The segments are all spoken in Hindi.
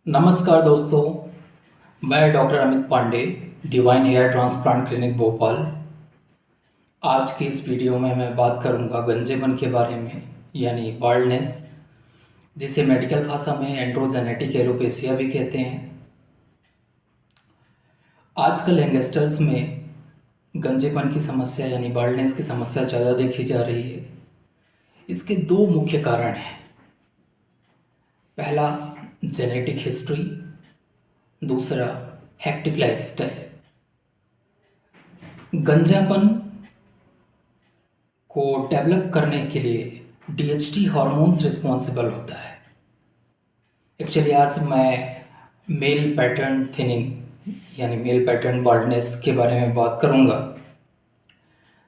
नमस्कार दोस्तों, मैं doctor Amit Pandey, Divine hair transplant clinic Bhopal. आज की इस वीडियो में मैं बात करूंगा गंजेपन के बारे में, यानी बाल्डनेस, जिसे मेडिकल भाषा में एंड्रोजेनेटिक एलोपेशिया भी कहते हैं। आजकल यंगस्टर्स में गंजेपन की समस्या यानी बाल्डनेस की समस्या ज़्यादा देखी जा रही है। इसके दो मुख्य कारण हैं। पहला, जेनेटिक हिस्ट्री, दूसरा हेक्टिक लाइफस्टाइल। गंजापन को डेवलप करने के लिए डीएचटी हार्मोन्स रिस्पॉन्सिबल होता है। एक्चुअली आज मैं मेल पैटर्न थिनिंग यानी मेल पैटर्न बाल्डनेस के बारे में बात करूंगा।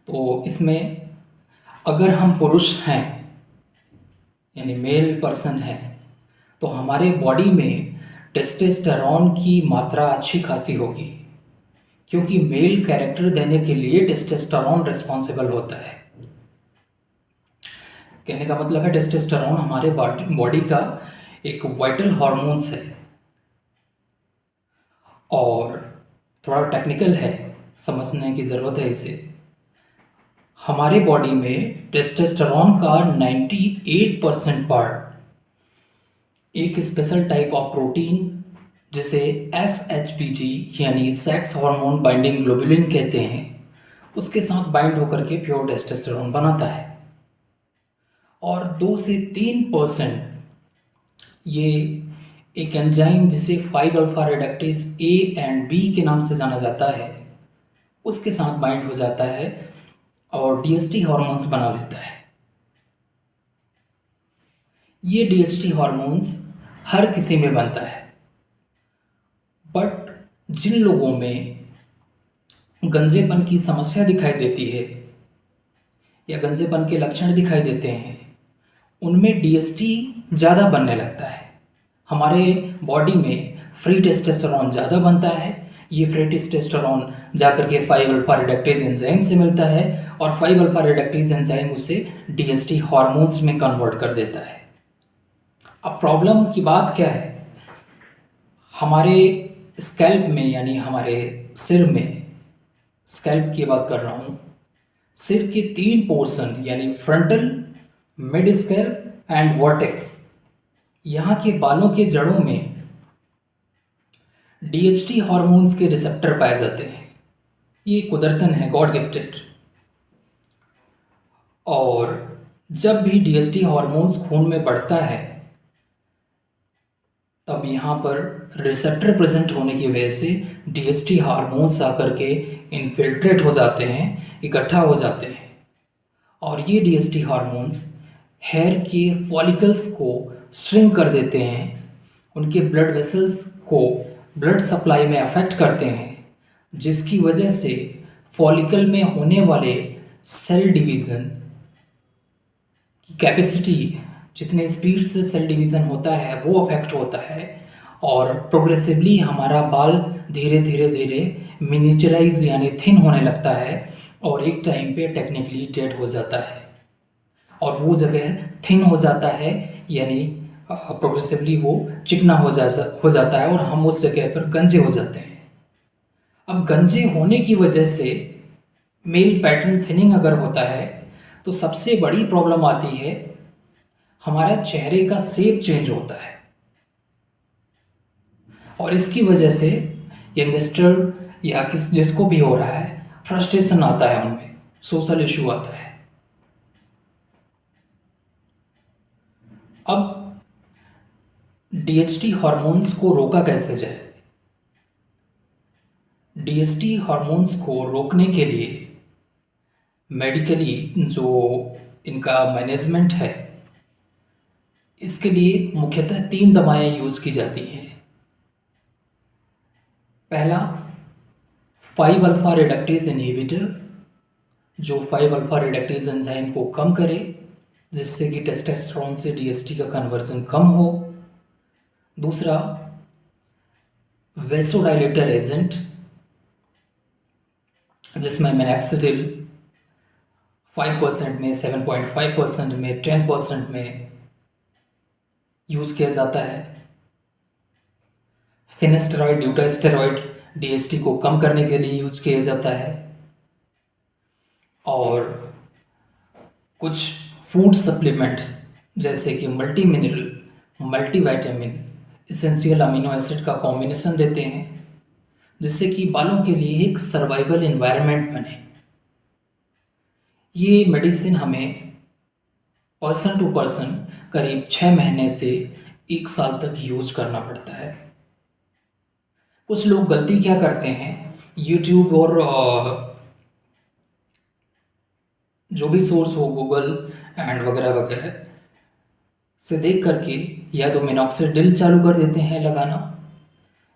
तो इसमें अगर हम पुरुष हैं यानी मेल पर्सन हैं तो हमारे बॉडी में टेस्टोस्टेरोन की मात्रा अच्छी खासी होगी, क्योंकि मेल कैरेक्टर देने के लिए टेस्टोस्टेरोन रिस्पॉन्सिबल होता है। कहने का मतलब है टेस्टोस्टेरोन हमारे बॉडी का एक वाइटल हार्मोन्स है और थोड़ा टेक्निकल है, समझने की ज़रूरत है इसे। हमारे बॉडी में टेस्टोस्टेरोन का 98% पार्ट एक स्पेशल टाइप ऑफ प्रोटीन जिसे SHBG यानी सेक्स हार्मोन बाइंडिंग ग्लोबुलिन कहते हैं, उसके साथ बाइंड होकर के प्योर टेस्टोस्टेरोन बनाता है। और 2 से 3% ये एक एंजाइम जिसे 5 alpha reductase A and B के नाम से जाना जाता है, उसके साथ बाइंड हो जाता है और DHT हार्मोन्स बना लेता है। ये DHT हार्मोन्स हर किसी में बनता है, बट जिन लोगों में गंजेपन की समस्या दिखाई देती है या गंजेपन के लक्षण दिखाई देते हैं, उनमें DHT ज़्यादा बनने लगता है। हमारे बॉडी में फ्री टेस्टोस्टेरोन ज़्यादा बनता है। ये फ्री टेस्टोस्टेरोन जाकर के 5 अल्फा रिडक्टेज एंजाइम से मिलता है और 5 अल्फा रिडक्टेज एंजाइम उसे DHT हार्मोन्स में कन्वर्ट कर देता है। अब प्रॉब्लम की बात क्या है? हमारे स्कैल्प में यानी हमारे सिर में, स्कैल्प की बात कर रहा हूँ, सिर के 3 पोर्शन यानी frontal, mid scalp and vertex, यहाँ के बालों के जड़ों में DHT हार्मोन्स के रिसेप्टर पाए जाते हैं। ये कुदरतन है, गॉड गिफ्टेड। और जब भी DHT हार्मोन्स खून में बढ़ता है तब यहाँ पर रिसेप्टर प्रेजेंट होने की वजह से DHT हार्मोन्स आकर के इन्फिल्ट्रेट हो जाते हैं, इकट्ठा हो जाते हैं। और ये DHT हार्मोन्स हेयर के फॉलिकल्स को श्रिंक कर देते हैं, उनके ब्लड वेसल्स को ब्लड सप्लाई में अफेक्ट करते हैं, जिसकी वजह से फॉलिकल में होने वाले सेल डिवीज़न की कैपेसिटी, जितने स्पीड से सेल डिवीज़न होता है वो अफेक्ट होता है और प्रोग्रेसिवली हमारा बाल धीरे धीरे धीरे मिनिचराइज यानी थिन होने लगता है और एक टाइम पे टेक्निकली डेड हो जाता है। और वो जगह थिन हो जाता है यानी प्रोग्रेसिवली वो चिकना हो जाता है और हम उस जगह पर गंजे हो जाते हैं। अब गंजे होने की वजह से मेल पैटर्न थिनिंग अगर होता है तो सबसे बड़ी प्रॉब्लम आती है, हमारा चेहरे का शेप चेंज होता है और इसकी वजह से यंगस्टर या जिसको भी हो रहा है, फ्रस्ट्रेशन आता है, उनमें सोशल इशू आता है। अब DHT हार्मोन्स को रोका कैसे जाए? DHT हार्मोन्स को रोकने के लिए मेडिकली जो इनका मैनेजमेंट है, इसके लिए मुख्यतः 3 दवाएं यूज़ की जाती हैं। पहला, 5 अल्फा रिडक्टेज इनहिबिटर, जो 5 अल्फा रिडक्टेज एंजाइम को कम करे जिससे कि टेस्टोस्टेरोन से DHT का कन्वर्जन कम हो। दूसरा, वेसोडाइलेटर एजेंट, जिसमें मिनॉक्सिडिल 5% में, 7.5% में, 10% में यूज़ किया जाता है। फिनेस्टेरॉइड, ड्यूटास्टेरॉइड डीएसटी को कम करने के लिए यूज किया जाता है। और कुछ फूड सप्लीमेंट्स जैसे कि multi mineral, multivitamin, essential amino acid का कॉम्बिनेशन देते हैं, जिससे कि बालों के लिए एक सर्वाइवल एनवायरनमेंट बने। ये मेडिसिन हमें पर्सन टू पर्सन करीब 6 महीने से 1 साल तक यूज करना पड़ता है। कुछ लोग गलती क्या करते हैं, यूट्यूब और जो भी सोर्स हो, गूगल एंड वगैरह वगैरह से देख करके या तो मिनॉक्सिडिल चालू कर देते हैं लगाना।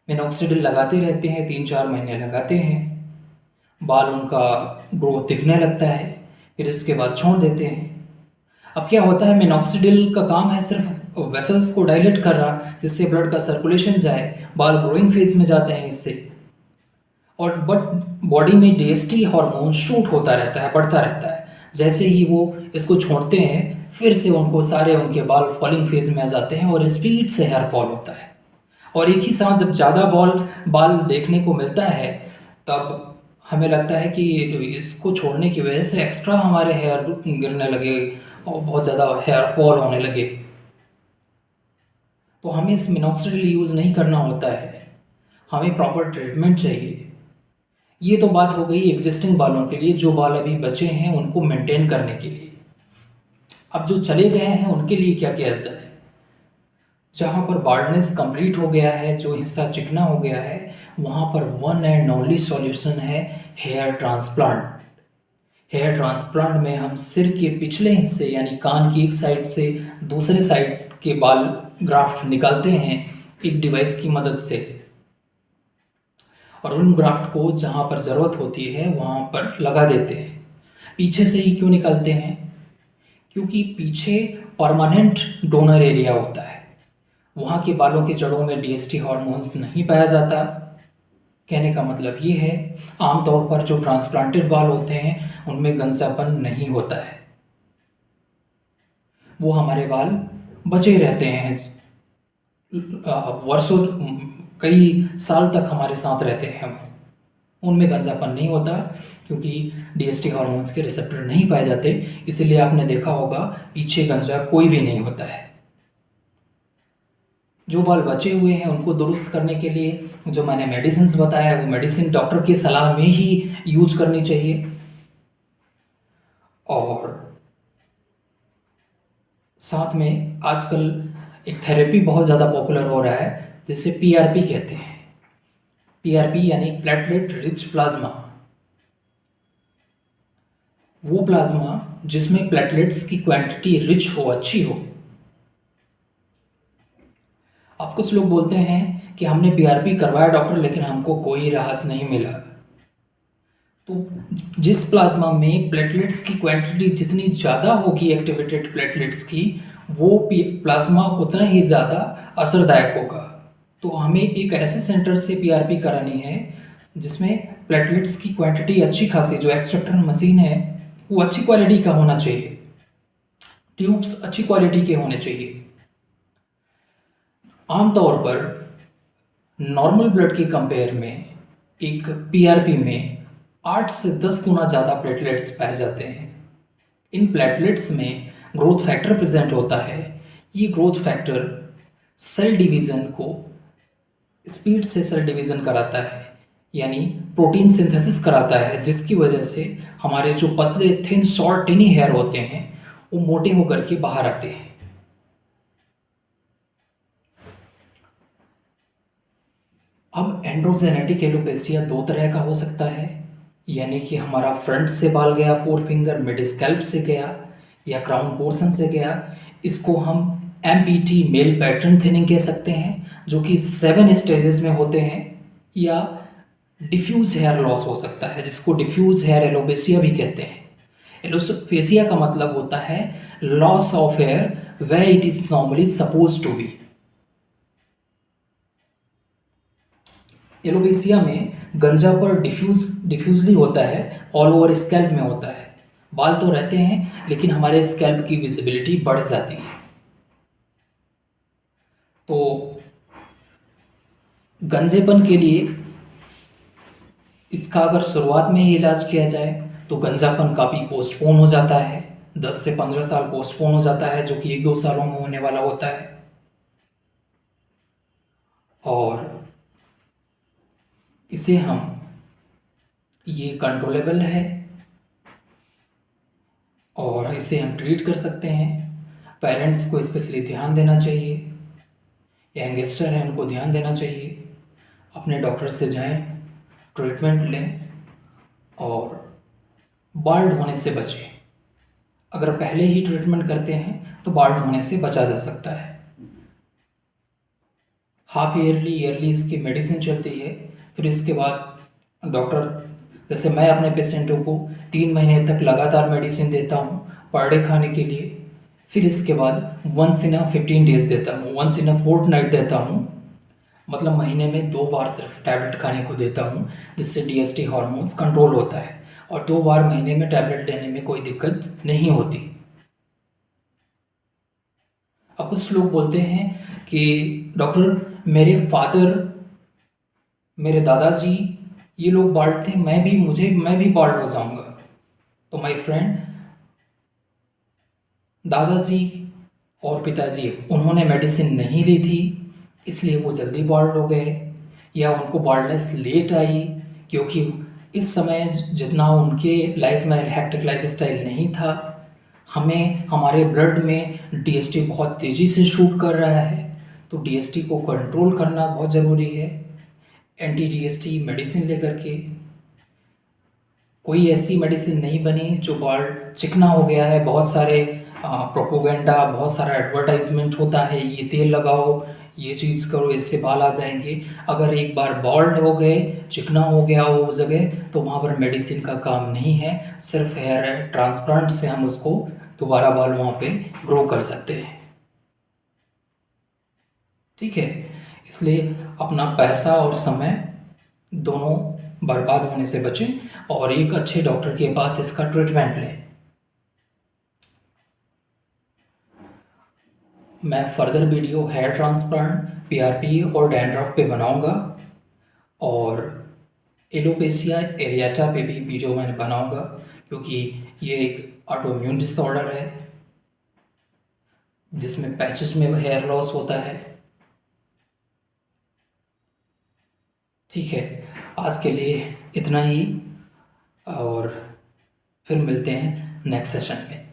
मिनॉक्सिडिल लगाते रहते हैं, 3-4 महीने लगाते हैं, बाल उनका ग्रोथ दिखने लगता है, फिर इसके बाद छोड़ देते हैं। अब क्या होता है, मिनॉक्सिडिल का काम है सिर्फ वेसल्स को डायलेट कर रहा, जिससे ब्लड का सर्कुलेशन जाए, बाल ग्रोइंग फेज में जाते हैं इससे। और बट बॉडी में डीएसटी हार्मोन शूट होता रहता है, बढ़ता रहता है। जैसे ही वो इसको छोड़ते हैं, फिर से उनको सारे उनके बाल फॉलिंग फेज में आ जाते हैं और स्पीड से हेयर फॉल होता है। और एक ही साथ जब ज़्यादा बाल देखने को मिलता है, तब हमें लगता है कि इसको छोड़ने की वजह से एक्स्ट्रा हमारे हेयर गिरने लगे और बहुत ज़्यादा हेयर फॉल होने लगे। तो हमें इस मिनॉक्सिडिल यूज़ नहीं करना होता है, हमें प्रॉपर ट्रीटमेंट चाहिए। ये तो बात हो गई एग्जिस्टिंग बालों के लिए, जो बाल अभी बचे हैं उनको मेंटेन करने के लिए। अब जो चले गए हैं उनके लिए क्या किया जाए? जहाँ पर बार्डनेस कंप्लीट हो गया है, जो हिस्सा चिकना हो गया है, वहाँ पर वन एंड ओनली सॉल्यूशन है हेयर ट्रांसप्लांट। हेयर ट्रांसप्लांट में हम सिर के पिछले हिस्से यानी कान की एक साइड से दूसरे साइड के बाल ग्राफ्ट निकालते हैं एक डिवाइस की मदद से, और उन ग्राफ्ट को जहाँ पर ज़रूरत होती है वहाँ पर लगा देते हैं। पीछे से ही क्यों निकालते हैं? क्योंकि पीछे परमानेंट डोनर एरिया होता है, वहाँ के बालों के जड़ों में डीएसटी हार्मोन्स नहीं पाया जाता। कहने का मतलब ये है, आमतौर पर जो ट्रांसप्लांटेड बाल होते हैं उनमें गंजापन नहीं होता है, वो हमारे बाल बचे रहते हैं, वर्षों कई साल तक हमारे साथ रहते हैं, उनमें गंजापन नहीं होता क्योंकि डीएसटी हार्मोन्स के रिसेप्टर नहीं पाए जाते। इसीलिए आपने देखा होगा पीछे गंजा कोई भी नहीं होता है। जो बाल बचे हुए हैं उनको दुरुस्त करने के लिए जो मैंने मेडिसिन बताया, वो मेडिसिन डॉक्टर की सलाह में ही यूज करनी चाहिए। और साथ में आजकल एक थेरेपी बहुत ज़्यादा पॉपुलर हो रहा है जिसे पीआरपी कहते हैं। पीआरपी यानी प्लेटलेट रिच प्लाज्मा। वो प्लाज्मा जिसमें प्लेटलेट्स की क्वांटिटी रिच हो, अच्छी हो। अब कुछ लोग बोलते हैं कि हमने पीआरपी करवाया डॉक्टर, लेकिन हमको कोई राहत नहीं मिला। तो जिस प्लाज्मा में प्लेटलेट्स की क्वांटिटी जितनी ज़्यादा होगी, एक्टिवेटेड प्लेटलेट्स की, वो प्लाज्मा उतना ही ज़्यादा असरदायक होगा। तो हमें एक ऐसे सेंटर से पीआरपी करानी है जिसमें प्लेटलेट्स की क्वांटिटी अच्छी खासी, जो एक्सट्रैक्टर मशीन है वो अच्छी क्वालिटी का होना चाहिए, ट्यूब्स अच्छी क्वालिटी के होने चाहिए। आमतौर पर नॉर्मल ब्लड के कंपेयर में एक पीआरपी में 8 से 10 गुना ज़्यादा प्लेटलेट्स पाए जाते हैं। इन प्लेटलेट्स में ग्रोथ फैक्टर प्रेजेंट होता है। ये ग्रोथ फैक्टर सेल डिवीज़न को स्पीड से सेल डिवीज़न कराता है, यानी प्रोटीन सिंथेसिस कराता है, जिसकी वजह से हमारे जो पतले थिन शॉर्ट टिनी हेयर होते हैं वो मोटे होकर के बाहर आते हैं। अब एंड्रोजेनेटिक एलोपेसिया 2 तरह का हो सकता है, यानी कि हमारा फ्रंट से बाल गया, 4 फिंगर मिड स्कैल्प से गया या क्राउन पोर्शन से गया। इसको हम एमपीटी मेल पैटर्न थिनिंग कह सकते हैं, जो कि 7 स्टेजेस में होते हैं। या डिफ्यूज हेयर लॉस हो सकता है, जिसको डिफ्यूज हेयर एलोपेसिया भी कहते हैं। एलोपेसिया का मतलब होता है loss of hair where it is normally suppose to be. Alopecia में गंजा पर डिफ्यूजली होता है, ऑल ओवर स्कैल्प में होता है। बाल तो रहते हैं लेकिन हमारे स्कैल्प की विजिबिलिटी बढ़ जाती है। तो गंजेपन के लिए इसका अगर शुरुआत में ही इलाज किया जाए तो गंजापन काफ़ी पोस्टपोन हो जाता है, 10 से 15 साल पोस्टपोन हो जाता है, जो कि 1-2 सालों में होने वाला होता है। और इसे हम ये कंट्रोलेबल है और इसे हम ट्रीट कर सकते हैं। पेरेंट्स को स्पेशली ध्यान देना चाहिए, यंगस्टर हैं उनको ध्यान देना चाहिए, अपने डॉक्टर से जाएं, ट्रीटमेंट लें और बाल्ड होने से बचें। अगर पहले ही ट्रीटमेंट करते हैं तो बाल्ड होने से बचा जा सकता है। हाफ ईयरली इसकी मेडिसिन चलती है। फिर इसके बाद डॉक्टर, जैसे मैं अपने पेशेंटों को 3 महीने तक लगातार मेडिसिन देता हूँ पर डे खाने के लिए। फिर इसके बाद 1 इन 15 डेज देता हूँ, 1 इन फोर्टनाइट देता हूँ, मतलब महीने में 2 बार सिर्फ टैबलेट खाने को देता हूँ, जिससे डीएसटी हार्मोन्स कंट्रोल होता है। और 2 बार महीने में टैबलेट लेने में कोई दिक्कत नहीं होती। अब कुछ लोग बोलते हैं कि डॉक्टर मेरे फादर, मेरे दादाजी ये लोग बाल्ट थे, मैं भी बाल्ट हो जाऊंगा। तो माय फ्रेंड, दादाजी और पिताजी उन्होंने मेडिसिन नहीं ली थी, इसलिए वो जल्दी बाल्ट हो गए, या उनको बाल्डनेस लेट आई, क्योंकि इस समय जितना उनके लाइफ में हेक्टिक लाइफ स्टाइल नहीं था। हमें हमारे ब्लड में डीएसटी बहुत तेज़ी से शूट कर रहा है, तो डीएसटी को कंट्रोल करना बहुत ज़रूरी है। एंटी डीएसटी मेडिसिन लेकर के कोई ऐसी मेडिसिन नहीं बनी जो बाल चिकना हो गया है। बहुत सारे प्रोपोगेंडा, बहुत सारा एडवर्टाइजमेंट होता है, ये तेल लगाओ, ये चीज़ करो, इससे बाल आ जाएंगे। अगर एक बार बॉल्ड हो गए, चिकना हो गया हो उस जगह, तो वहाँ पर मेडिसिन का काम नहीं है, सिर्फ हेयर ट्रांसप्लांट से हम उसको दोबारा बाल वहाँ पे ग्रो कर सकते हैं। ठीक है, इसलिए अपना पैसा और समय दोनों बर्बाद होने से बचें और एक अच्छे डॉक्टर के पास इसका ट्रीटमेंट लें। मैं further video hair transplant, PRP और डैंड्रफ पे बनाऊंगा, और एलोपेशिया एरियाटा पे भी वीडियो मैंने बनाऊंगा, क्योंकि ये एक ऑटोइम्यून डिसऑर्डर है जिसमें पैचेस में हेयर लॉस होता है। ठीक है, आज के लिए इतना ही, और फिर मिलते हैं नेक्स्ट सेशन में।